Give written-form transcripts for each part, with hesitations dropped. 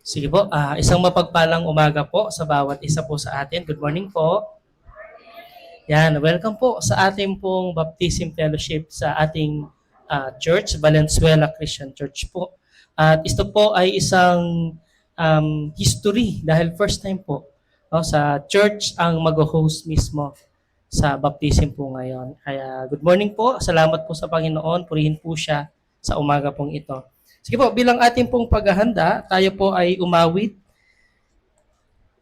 Sige po, isang mapagpalang umaga po sa bawat isa po sa atin. Good morning po. Yan, welcome po sa ating pong baptism fellowship sa ating church, Valenzuela Christian Church po. At ito po ay isang history dahil first time po sa church ang mag-host mismo sa baptism po ngayon. Kaya good morning po, salamat po sa Panginoon, purihin po siya sa umaga pong ito. Sige po, bilang ating pong paghahanda, tayo po ay umawit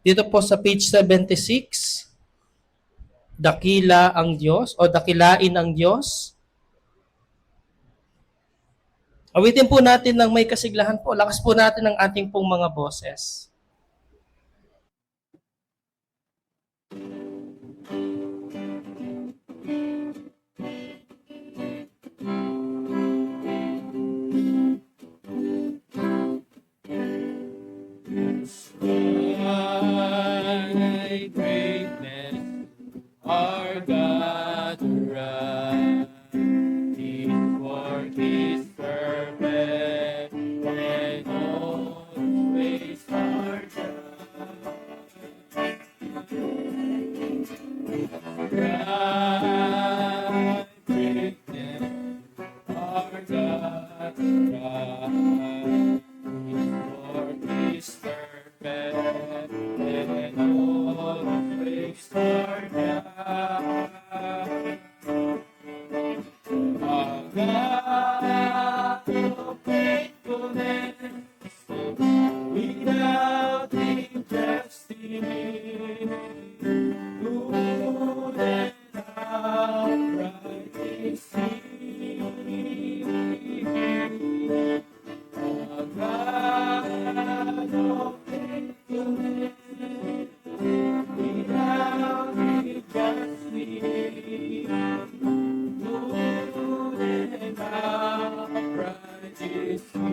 dito po sa page 76, dakila ang Diyos o dakilain ang Diyos. Awitin po natin ng may kasiglahan po. Lakas po natin ang ating pong mga boses. Thy greatness, our God arise. His work is perfect, and all His ways are thy greatness, our God arise. His work is perfect, and all His ways are right. Our God of faithfulness, without injustice, good and upright is He. Our God of faithfulness, without injustice, good and upright is He.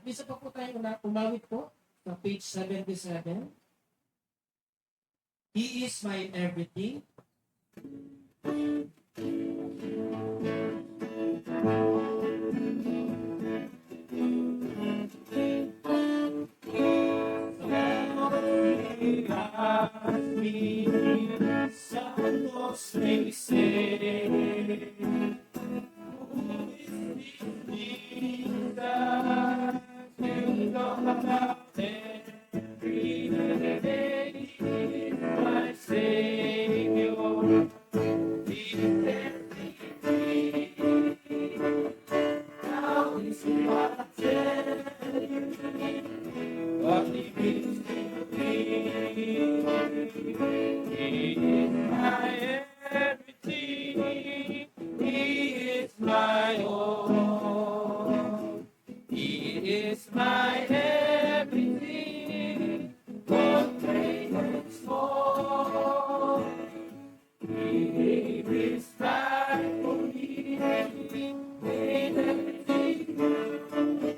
Bisa pa po tayo umawit po sa page 77. He is my everything. Santos may say, my Savior, now is what He means to me. He is my everything. He is my all. He is my everything. Both great and small. He gave His life for me. Made everything new.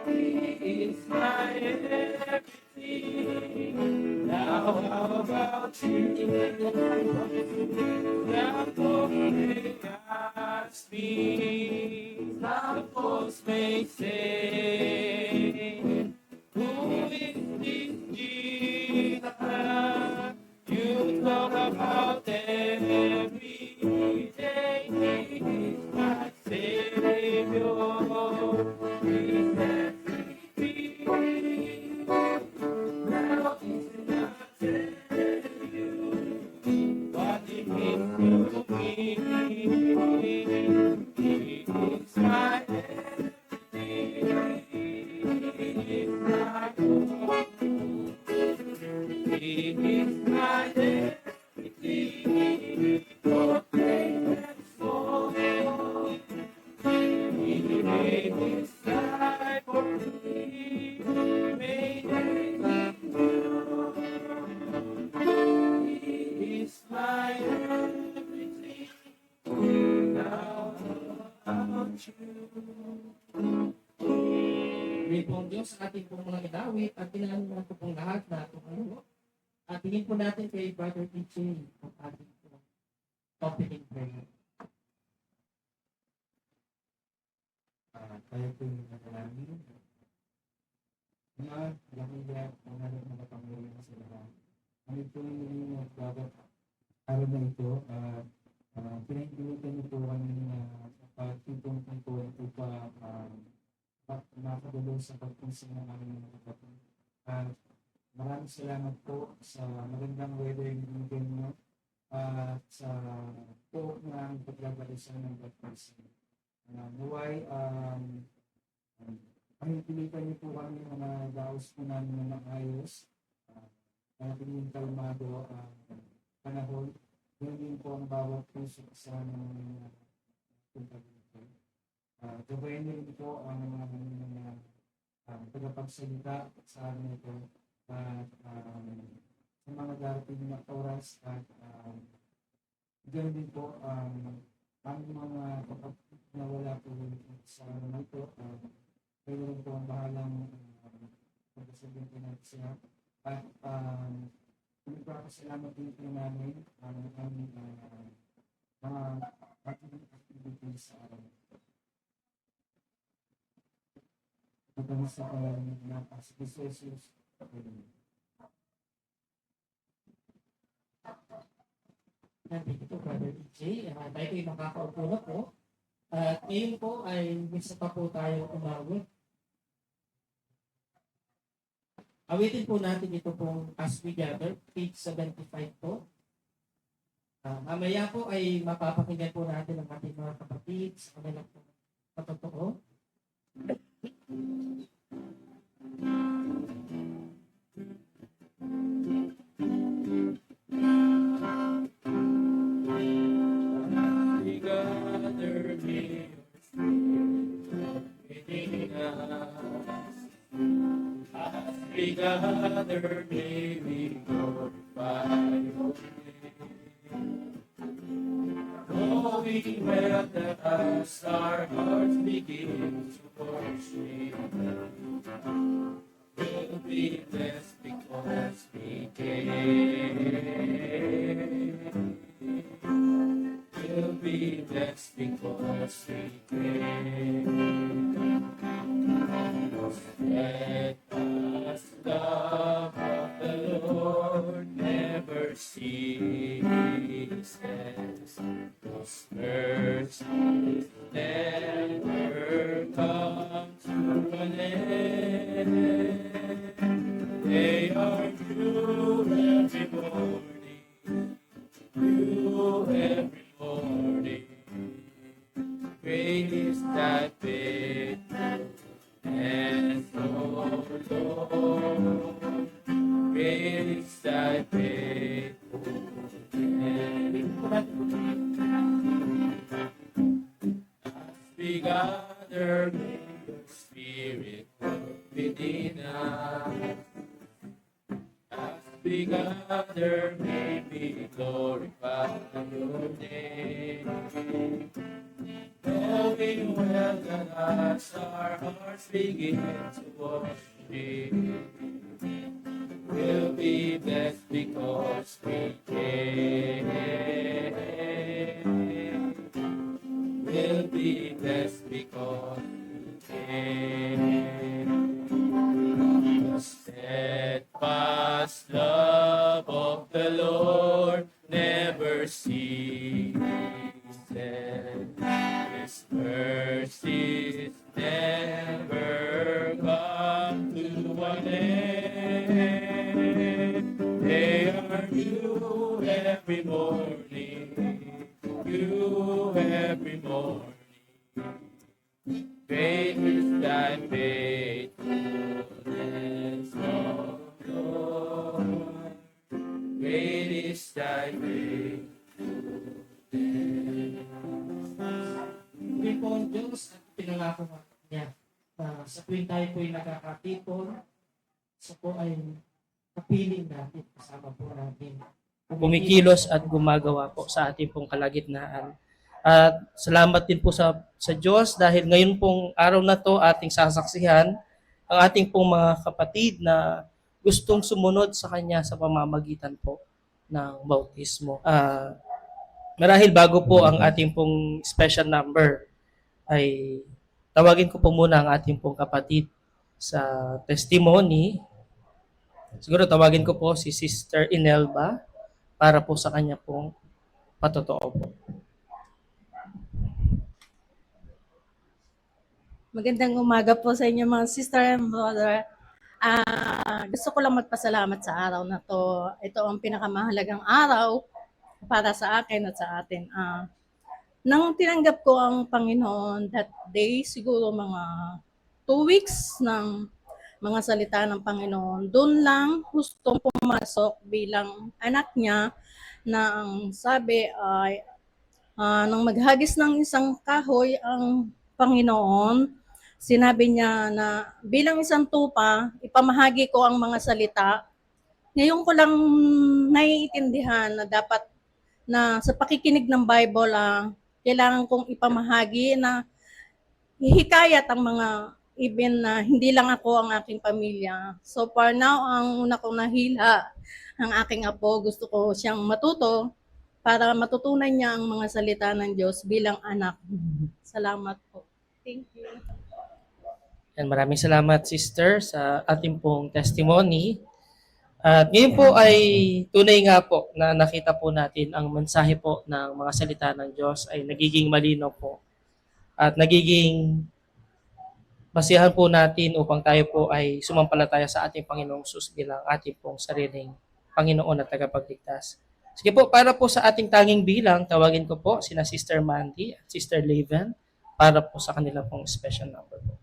He is my everything. Now how about you? Now for me, ask me. Now post may say, who is this Jesus? You talk about every day. He is my Savior. He set me free. Now is not tell you what it means to me. He is my everything. He is my hope. He is my everything. For great and small. He gave his life for me. Made everything new. He is my everything. Now about you. Pray po ang Diyos sa ating pong mga idawit at pinangalan po pong lahat na tumalo. At tingin po natin kay Brother DJ ang ating pong opening prayer. Tayo po yung nakalangin. Mga lamigyan, mga nagpapangulong sa lahat. Kami po yung magbabat araw na ito. Pinahilutan niyo po kami sa pagtutong po ito pa makadulong sa pagpunsin ng aming mga kapatid. Maraming salamat po sa magandang weather yung binigyan niyo at sa po na ang paglabalisan ng pagpunsin. Naway, pilitan niyo po kami mga daos po namin na maayos, yung kalmado panahon, yun din po ang bawat puso sa mga pagkakalito. Gabayan niyo rin po ang mga tagapagsalita sa amin ito at sa mga darating na oras at ganoon din po ang mga kapatid na wala po sa ano ito, kayo rin po ang bahalang pagkasabihin po natin sila. At pinagpapasalamat din po namin ang aming mga activities sa araw. Ito kami sa napasikisesus. Thank you po, Brother DJ. Tayo ay makakaupo na po. At ngayon po ay misa pa po tayo umawit. Awitin po natin ito pong As We Gather, page 75 po. Mamaya po ay mapapakinggan po natin ang ating mga kapatid sa kanilang patotoo. We gather here within us. As we gather, may we glorify your name. Knowing well that as our hearts begin to worship, we'll be blessed because we came. We'll be blessed because we came. Let us love of the Lord never ceases. Those mercies never come to an end. They are new every morning, new every morning. Great is thy faithfulness, O Lord. Great is thy faithfulness. As we gather, may your spirit work within us. As we gather, may we glorify your name. Knowing well that as our hearts begin to worship, we'll be blessed because we came. We'll be blessed because we came. days never come to an end. They are new every morning, new every morning. Great is thy faithfulness, O Lord. Great is thy faithfulness. Muli po ang Diyos at pinangako niya na sa tuwing tayo po ay nagkakatipon, sa po ay kapiling natin, kasama po natin. Kumikilos at gumagawa po sa ating pong kalagitnaan. At salamat din po sa Diyos dahil ngayon pong araw na to ating sasaksihan ang ating pong mga kapatid na gustong sumunod sa Kanya sa pamamagitan po ng bautismo. Marahil bago po ang ating pong special number, ay tawagin ko po muna ang ating pong kapatid sa testimony. Siguro tawagin ko po si Sister Inelba para po sa kanya pong patotoo po. Magandang umaga po sa inyo mga sister and brother. Gusto ko lang magpasalamat sa araw na to. Ito ang pinakamahalagang araw para sa akin at sa atin. Nang tinanggap ko ang Panginoon that day, siguro mga 2 weeks ng mga salita ng Panginoon, doon lang gustong pumasok bilang anak niya na ang sabi ay nang maghagis ng isang kahoy ang Panginoon, sinabi niya na bilang isang tupa, ipamahagi ko ang mga salita. Ngayon ko lang naiintindihan na dapat na sa pakikinig ng Bible, kailangan kong ipamahagi na hihikayat ang mga even na hindi lang ako ang aking pamilya. So for now, ang una kong nahila, ang aking apo, gusto ko siyang matuto para matutunan niya ang mga salita ng Diyos bilang anak. Salamat po. Thank you. And maraming salamat, Sister, sa ating pong testimony. At ngayon po ay tunay nga po na nakita po natin ang mensahe po ng mga salita ng Diyos ay nagiging malinaw po. At nagiging basihan po natin upang tayo po ay sumampalataya sa ating Panginoong Sus bilang ating pong sariling Panginoon at tagapagligtas. Sige po, para po sa ating tanging bilang, tawagin ko po sina Sister Mandy at Sister Leven para po sa kanila pong special number po.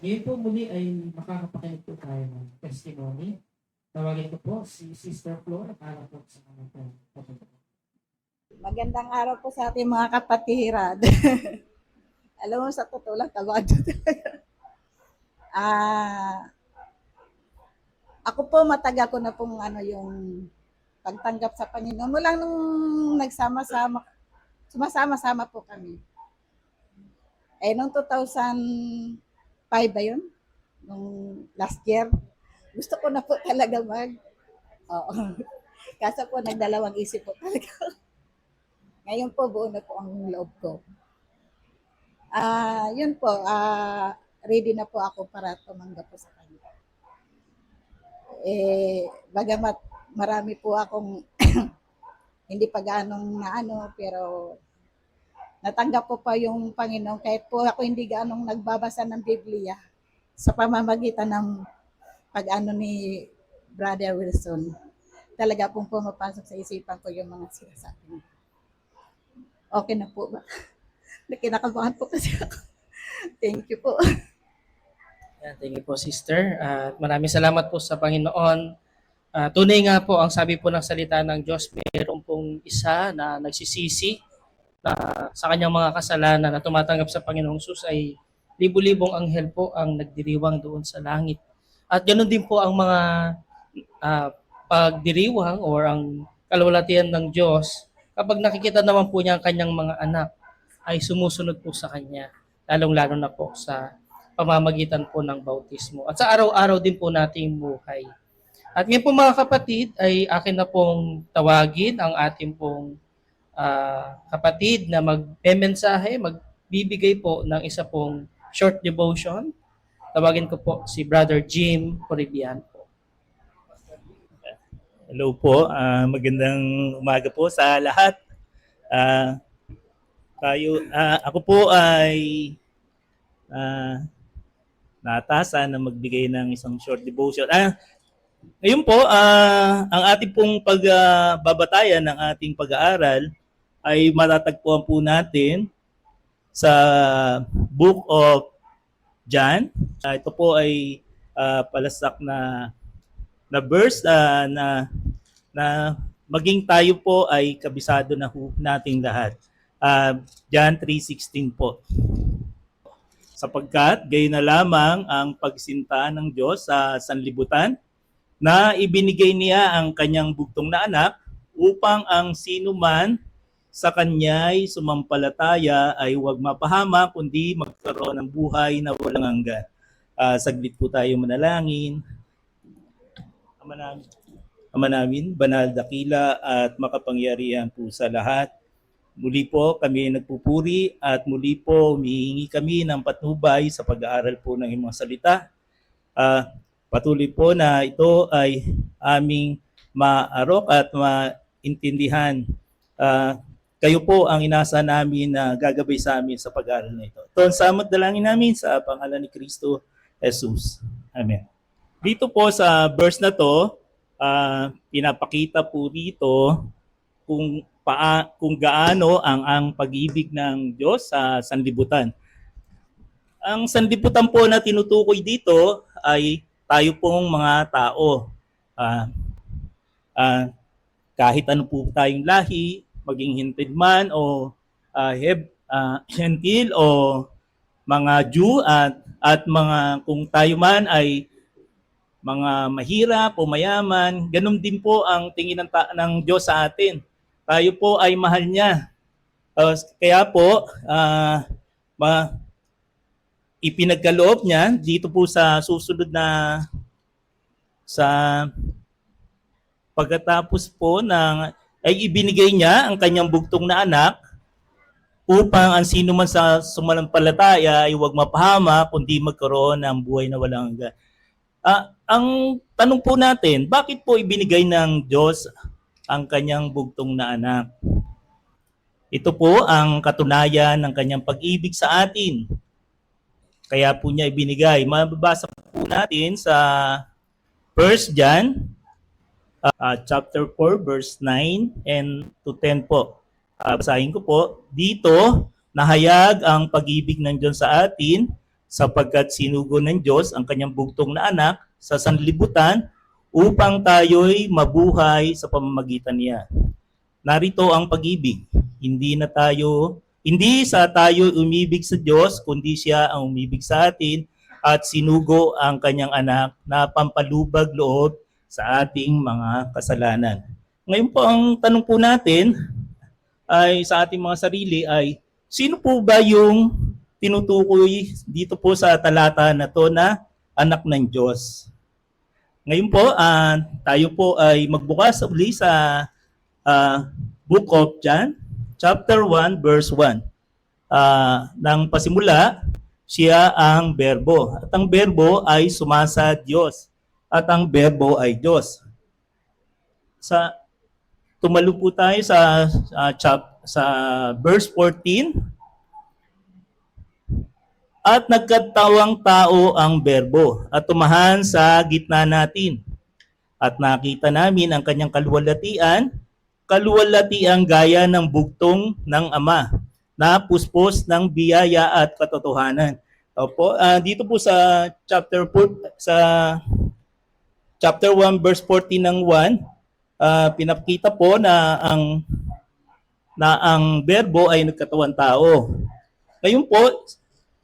Ngayon po muli ay makakapakinig po tayo ng testimony. Tawagin ko po si Sister Flor para po sa kanya po. Magandang araw po sa ating mga kapatiran. Alam mo, sa totoo lang, tawad talaga. Ako po, matagal ko na pong yung pagtanggap sa Panginoon. Mula nung sumasama-sama po kami. Noong 2005 ba yun? Nung last year, gusto ko na po talaga Oo. Kaso po, nagdalawang isip po talaga. Ngayon po, buo na po ang loob ko. Yun po, ready na po ako para tumanggap po sa kanya. Bagamat marami po akong hindi pa ganong pero natanggap ko pa yung Panginoon kahit po ako hindi ganong nagbabasa ng Biblia sa pamamagitan ng pag-ano ni Brother Wilson. Talaga pong pumapasok sa isipan ko yung mga sinasabi niya. Okay na po ba? Kinakabahan po kasi ako. Thank you po. Yan, thank you po, Sister. At maraming salamat po sa Panginoon. Tunay nga po, ang sabi po ng salita ng Diyos, mayroon pong isa na nagsisisi na sa kanyang mga kasalanan na tumatanggap sa Panginoong Sus ay libu-libong anghel po ang nagdiriwang doon sa langit. At ganoon din po ang mga pagdiriwang or ang kalwalatian ng Diyos kapag nakikita naman po niya ang kanyang mga anak ay sumusunod po sa kanya, lalong-lalo na po sa pamamagitan po ng bautismo at sa araw-araw din po nating buhay. At ngayon po mga kapatid, ay akin na pong tawagin ang ating pong kapatid na magmemensahe, magbibigay po ng isa pong short devotion. Tawagin ko po si Brother Jim Coribian po. Hello po, magandang umaga po sa lahat. Ako po ay naatasan na magbigay ng isang short devotion. Ngayon po, ang ating pong pagbabatayan ng ating pag-aaral ay matatagpuan po natin sa Book of John. Ito po ay palasak na verse na maging tayo po ay kabisado na nating lahat. John 3:16 po. Sapagkat gayon na lamang ang pagsinta ng Diyos sa sanlibutan na ibinigay niya ang kanyang bugtong na anak upang ang sino man sa kanya'y sumampalataya ay huwag mapahama kundi magkaroon ng buhay na walang hanggan. Saglit po tayo manalangin. Ama namin, banal, dakila at makapangyarihan po sa lahat. Muli po kami nagpupuri at muli po humihingi kami ng patnubay sa pag-aaral po ng iyong mga salita. Patuloy po na ito ay aming maarok at maintindihan. Kayo po ang inasa namin na gagabay sa amin sa pag-aaral na ito. Ito ang samot dalangin namin sa pangalan ni Kristo Jesus. Amen. Dito po sa verse na to, pinapakita po dito kung gaano ang pag-ibig ng Diyos sa sanlibutan. Ang sanlibutan po na tinutukoy dito ay tayo pong mga tao. Kahit ano po tayong lahi, maging hintil man o Gentil o mga Jew at mga kung tayo man ay mga mahirap o mayaman, ganun din po ang tingin ng Diyos sa atin. Tayo po ay mahal niya. Kaya po, ipinagkaloob niya dito po sa susunod na sa pagkatapos po ay ibinigay niya ang kanyang bugtong na anak upang ang sino man sa sumampalataya ay huwag mapahama kundi magkaroon ng buhay na walang hanggan. Ang tanong po natin, bakit po ibinigay ng Diyos ang kanyang bugtong na anak? Ito po ang katunayan ng kanyang pag-ibig sa atin. Kaya po niya ibinigay. Mababasa po natin sa 1 John chapter 4 verse 9 and to 10 po. Basahin ko po. Dito, nahayag ang pag-ibig ng Diyos sa atin sapagkat sinugo ng Diyos ang kanyang bugtong na anak sa sanlibutan upang tayo'y mabuhay sa pamamagitan niya. Narito ang pag-ibig. Hindi sa tayo umibig sa Diyos, kundi siya ang umibig sa atin at sinugo ang kanyang anak na pampalubag loob sa ating mga kasalanan. Ngayon po ang tanong po natin ay sa ating mga sarili ay sino po ba yung tinutukoy dito po sa talata na to na anak ng Diyos? Ngayon po, tayo po ay magbukas uli sa Book of John, chapter 1, verse 1. Nang pasimula, siya ang berbo. At ang berbo ay sumasa Diyos. At ang berbo ay Diyos. Tumalo po tayo sa verse 14. At nagkatawang tao ang berbo at tumahan sa gitna natin. At nakita namin ang kanyang kaluwalhatian gaya ng bugtong ng Ama, na puspos ng biyaya at katotohanan. Opo, dito po sa chapter 1 verse 14 ng 1, pinapakita po na ang berbo ay nagkatawan tao. Ngayon po,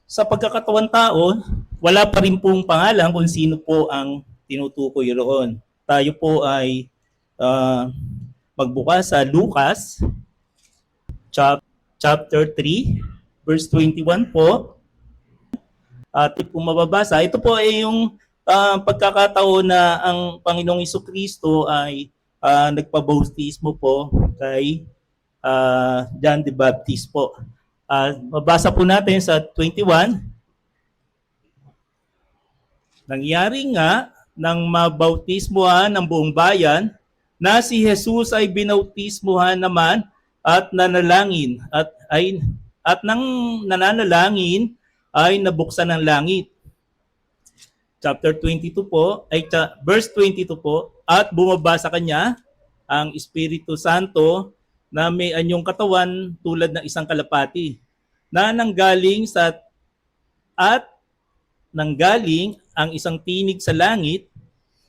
sa pagkakatawan tao, wala pa rin pong pangalan kung sino po ang tinutukoy roon. Tayo po ay magbukas sa Lucas chapter 3 verse 21 po. At kung mababasa, ito po ay yung pagkakataon na ang Panginoong Jesucristo ay nagpabautismo po kay John the Baptist po. Mabasa po natin sa 21. Nangyari nga nang mabautismuhan ng buong bayan na si Jesus ay binautismuhan naman at nanalangin at nang nananalangin ay nabuksan ang langit. Chapter 22 po, verse 22 po, at bumaba sa kanya ang Espiritu Santo na may anyong katawan tulad ng isang kalapati na nanggaling ang isang tinig sa langit,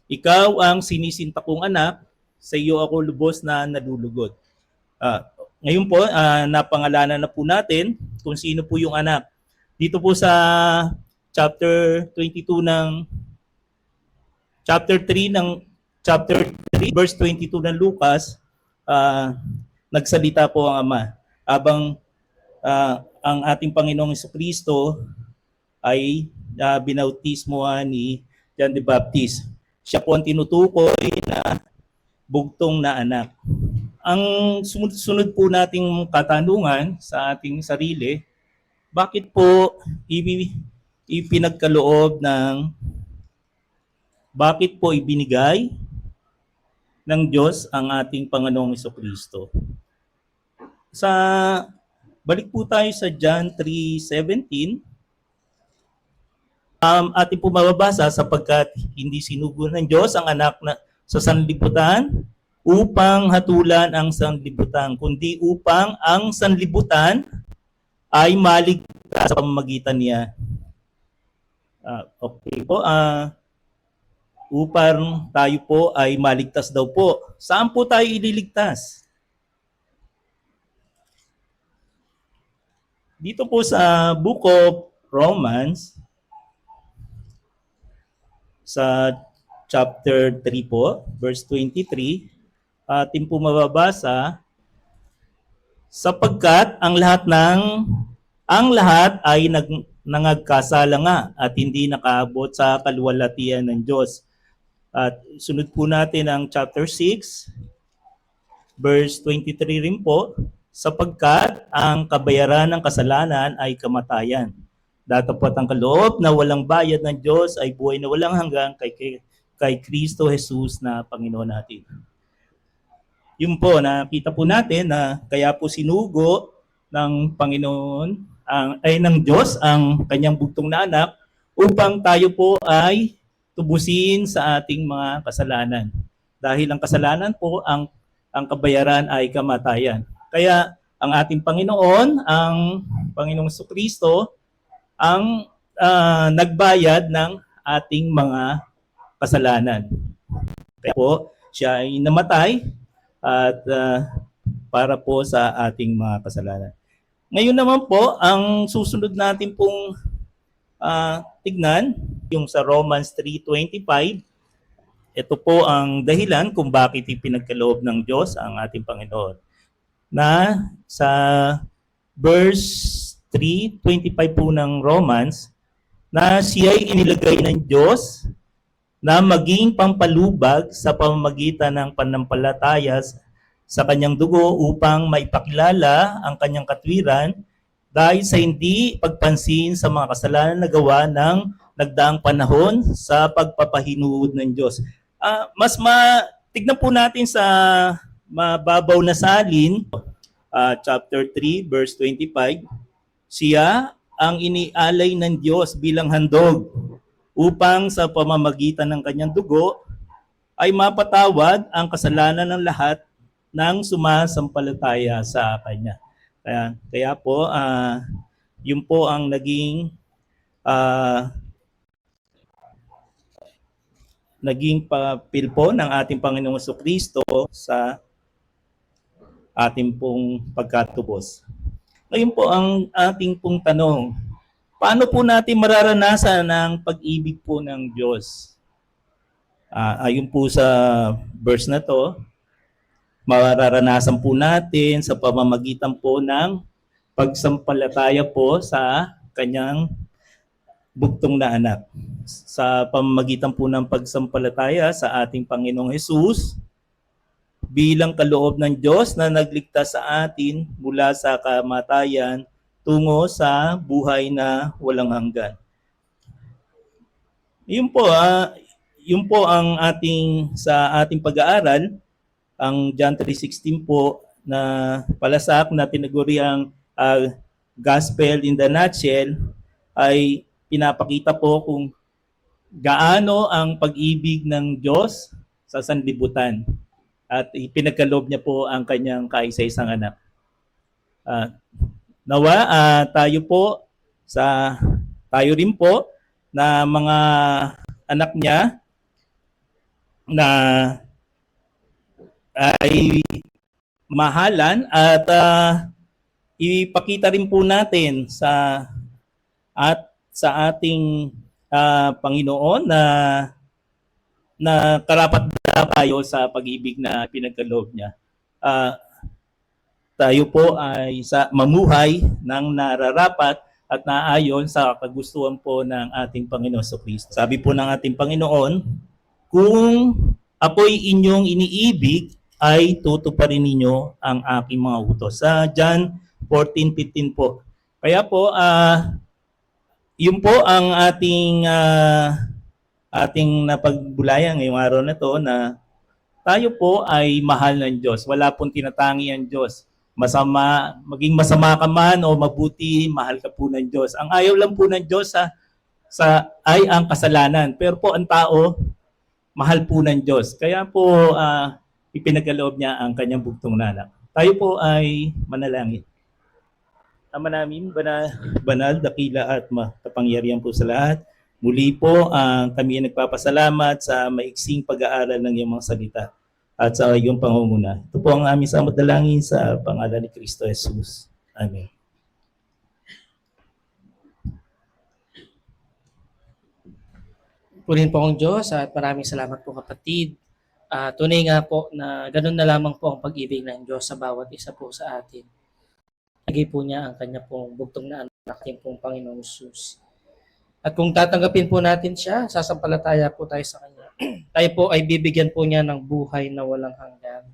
ikaw ang sinisinta kong anak, sa iyo ako lubos na nalulugod. Ngayon po, napangalanan na po natin kung sino po yung anak. Dito po sa chapter 3 verse 22 ng Lucas, nagsalita po ang Ama. Habang ang ating Panginoong Jesucristo ay binautismohan ni John the Baptist. Siya po ang tinutukoy na bugtong na anak. Ang sunod po nating katanungan sa ating sarili, bakit po bakit po ibinigay ng Diyos ang ating Panginoong Jesucristo? Balik po tayo sa John 3:17. Ating po mababasa, sapagkat hindi sinugo ng Diyos ang anak sa sanlibutan upang hatulan ang sanlibutan, kundi upang ang sanlibutan ay maligtas sa pamamagitan niya. Okay po. Upang tayo po ay maligtas daw po. Saan po tayo ililigtas? Dito po sa Book of Romans, sa chapter 3 po, verse 23, atin po mababasa, sapagkat ang lahat ay nangagkasala nga at hindi nakaabot sa kaluwalhatian ng Diyos. At sunod po natin ang chapter 6, verse 23 rin po, sapagkat ang kabayaran ng kasalanan ay kamatayan. Datapwat ang kaloob na walang bayad ng Diyos ay buhay na walang hanggan kay Kristo Jesus na Panginoon natin. Yun po, nakita po natin na kaya po sinugo ng Panginoon, ng Diyos ang kanyang bugtong na anak upang tayo po ay tubusin sa ating mga kasalanan. Dahil ang kasalanan po, ang kabayaran ay kamatayan. Kaya ang ating Panginoon, ang Panginoong Jesucristo, ang nagbayad ng ating mga kasalanan. Kaya po, siya ay namatay at para po sa ating mga kasalanan. Ngayon naman po, ang susunod natin pong tignan, yung sa Romans 3:25, ito po ang dahilan kung bakit ipinagkaloob ng Diyos ang ating Panginoon. Na sa verse 3:25 po ng Romans, na siya ay inilagay ng Diyos na maging pampalubag sa pamamagitan ng pananampalataya sa kanyang dugo upang maipakilala ang kanyang katwiran dahil sa hindi pagpansin sa mga kasalanan na gawa ng nagdaang panahon sa pagpapahinuod ng Diyos. Tignan po natin sa mababaw na salin, chapter 3, verse 25, siya ang inialay ng Diyos bilang handog upang sa pamamagitan ng kanyang dugo ay mapatawad ang kasalanan ng lahat ng sumasampalataya sa kanya. Kaya po, yun po ang naging papel po ng ating Panginoong Jesucristo sa ating pong pagkatubos. Ngayon po ang ating pong tanong, paano po natin mararanasan ang pag-ibig po ng Diyos? Ayon po sa verse na to, mararanasan po natin sa pamamagitan po ng pagsampalataya po sa kanyang bugtong na anak. Sa pamamagitan po ng pagsampalataya sa ating Panginoong Hesus bilang kaloob ng Diyos na nagligtas sa atin mula sa kamatayan tungo sa buhay na walang hanggan. Yun po ang sa ating pag-aaral, ang John 3:16 po na palasak na tinaguriang gospel in the nutshell ay pinapakita po kung gaano ang pag-ibig ng Diyos sa sanlibutan at ipinagkaloob niya po ang kanyang kaisa-isang anak. Nawa tayo rin po na mga anak niya na ay mahalan at ipakita rin po natin sa ating Panginoon na karapat tayo sa pag-ibig na pinagkaloob niya. Tayo po ay mamuhay ng nararapat at naayon sa kagustuhan po ng ating Panginoon Jesucristo. Sabi po ng ating Panginoon, kung ako'y inyong iniibig, ay tutuparin ninyo ang aking mga utos. Sa John 14:15 po. Kaya po, yun po ang ating napagbulayan ngayong araw na to, na tayo po ay mahal ng Diyos. Wala pong tinatangi ang Diyos. Maging masama ka man o mabuti, mahal ka po ng Diyos. Ang ayaw lang po ng Diyos ay ang kasalanan. Pero po ang tao, mahal po ng Diyos. Kaya po ipinagkaloob niya ang kanyang bugtong na anak. Tayo po ay manalangin. Ama namin, banal, dakila at makapangyarihan po sa lahat. Muli po, kami ay nagpapasalamat sa maiksing pag-aaral ng iyong mga salita at sa iyong pangunguna. Ito po ang aming samadalangin sa pangalan ni Kristo Jesus. Amen. Purin po ang Diyos at maraming salamat po kapatid. Tunay nga po na ganun na lamang po ang pag-ibig ng Diyos sa bawat isa po sa atin. Lagay po niya ang kanya pong bugtong na anak, ating pong Panginoong Jesus. At kung tatanggapin po natin siya, sasampalataya po tayo sa kanya. Tayo po ay bibigyan po niya ng buhay na walang hanggan.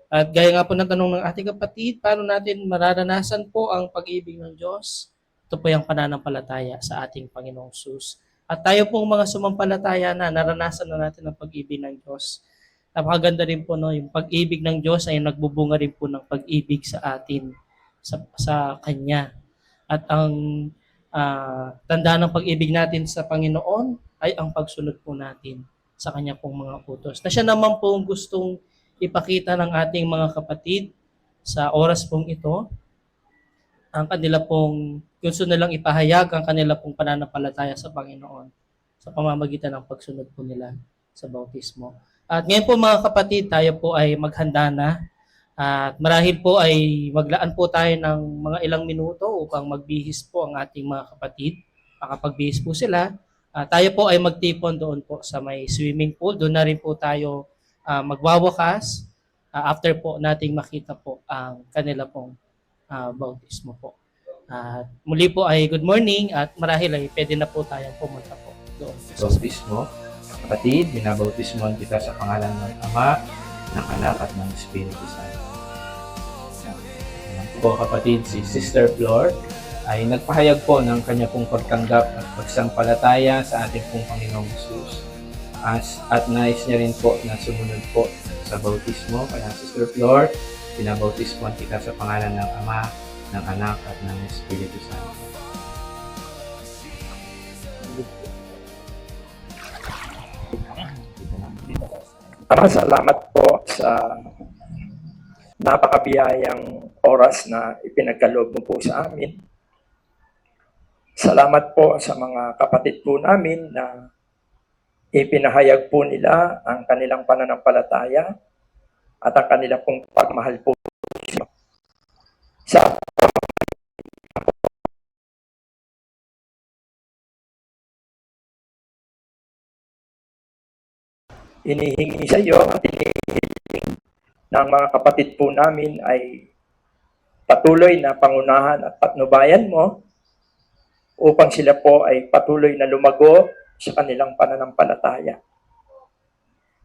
At gaya nga po ng tanong ng ating kapatid, paano natin mararanasan po ang pag-ibig ng Diyos? Ito po yung pananampalataya sa ating Panginoong Jesus. At tayo pong mga sumampalataya na, naranasan na natin ang pag-ibig ng Diyos. Napakaganda rin po, no? Yung pag-ibig ng Diyos ay nagbubunga rin po ng pag-ibig sa atin, sa Kanya. At ang tandaan ng pag-ibig natin sa Panginoon ay ang pagsunod po natin sa Kanya pong mga utos. Na siya naman po gustong ipakita ng ating mga kapatid sa oras pong ito ang kanila pong gusto nilang ipahayag ang kanila pong pananampalataya sa Panginoon sa pamamagitan ng pagsunod po nila sa bautismo. At ngayon po mga kapatid, tayo po ay maghanda na at marahil po ay maglaan po tayo ng mga ilang minuto upang magbihis po ang ating mga kapatid. Makapagbihis po sila. Tayo po ay magtipon doon po sa may swimming pool. Doon na rin po tayo magwawakas after po nating makita po ang kanila pong bautismo po. At muli po ay good morning at marahil ay pwede na po tayong pumunta po doon. Bautismo. Kapatid, binabautismoan kita sa pangalan ng Ama, ng Anak at ng Espiritu Santo. Ayan po kapatid, si Sister Flor ay nagpahayag po ng kanya pong pagtanggap at pagsangpalataya sa ating pong Panginoong Jesus. At nais niya rin po na sumunod po sa bautismo. Kaya Sister Flor, binabautismoan kita sa pangalan ng Ama, ng Anak at ng Espiritu Santo. Salamat po sa napakabiyayang oras na ipinagkaloob mo po sa amin. Salamat po sa mga kapatid po namin na ipinahayag po nila ang kanilang pananampalataya at ang kanilang pong pagmahal po sa inihingi sa iyo at inihiling ng mga kapatid po namin ay patuloy na pangunahan at patnubayan mo upang sila po ay patuloy na lumago sa kanilang pananampalataya.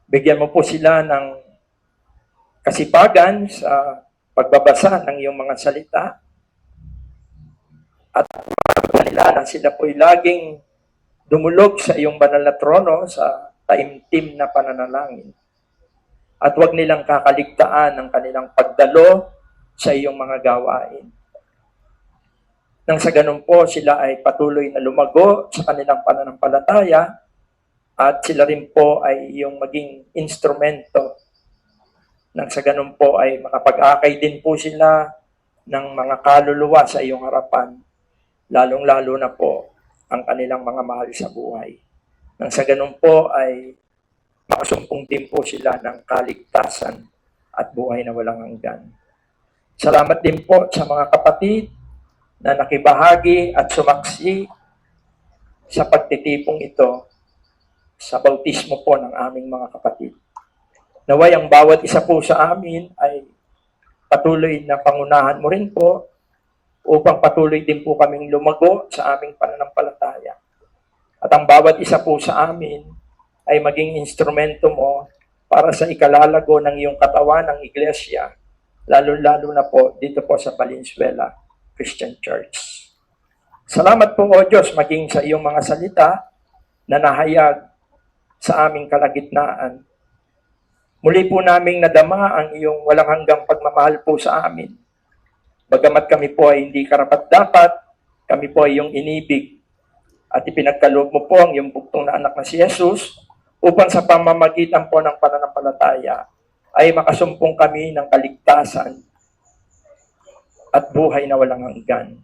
Bigyan mo po sila ng kasipagan sa pagbabasa ng iyong mga salita at nila na sila po ay laging dumulog sa iyong banal na trono sa taimtim na pananalangin. At huwag nilang kakaligtaan ang kanilang pagdalo sa iyong mga gawain. Nang sa ganun po, sila ay patuloy na lumago sa kanilang pananampalataya at sila rin po ay iyong maging instrumento. Nang sa ganun po ay makapag-akay din po sila ng mga kaluluwa sa iyong harapan, lalong-lalo na po ang kanilang mga mahal sa buhay. Nang sa ganun po ay makasumpong din po sila ng kaligtasan at buhay na walang hanggan. Salamat din po sa mga kapatid na nakibahagi at sumaksi sa pagtitipong ito sa bautismo po ng aming mga kapatid. Naway ang bawat isa po sa amin ay patuloy na pangunahan mo rin po upang patuloy din po kaming lumago sa aming pananampalataya. At ang bawat isa po sa amin ay maging instrumento mo para sa ikalalago ng iyong katawan ng iglesia, lalo-lalo na po dito po sa Valenzuela Christian Church. Salamat po o Diyos maging sa iyong mga salita na nahayag sa aming kalagitnaan. Muli po naming nadama ang iyong walang hanggang pagmamahal po sa amin. Bagamat kami po ay hindi karapat-dapat, kami po ay iyong inibig at ipinagkaloob mo po ang iyong bugtong na anak na si Jesus upang sa pamamagitan po ng pananampalataya ay makasumpong kami ng kaligtasan at buhay na walang hanggan.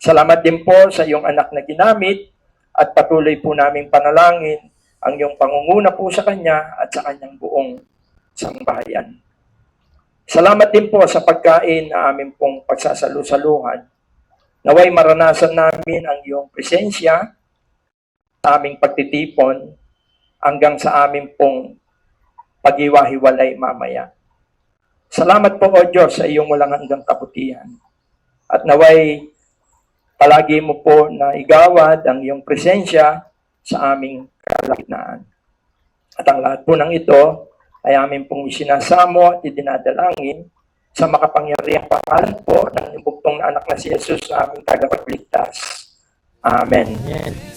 Salamat din po sa iyong anak na ginamit at patuloy po naming panalangin ang iyong pangunguna po sa kanya at sa kanyang buong sambahayan. Salamat din po sa pagkain na aming pong pagsasalu-saluhan. Naway maranasan namin ang iyong presensya sa aming pagtitipon hanggang sa aming pong pag-iwahiwalay mamaya. Salamat po o Diyos sa iyong walang hanggang kabutihan. At naway palagi mo po na igawad ang iyong presensya sa aming kalagitnaan. At ang lahat po ng ito ay amin pong isinasamo at idinadalangin sa makapangyarihang pangalan po ng bugtong na anak na si Jesus sa aming tagapagligtas. Amen. Amen.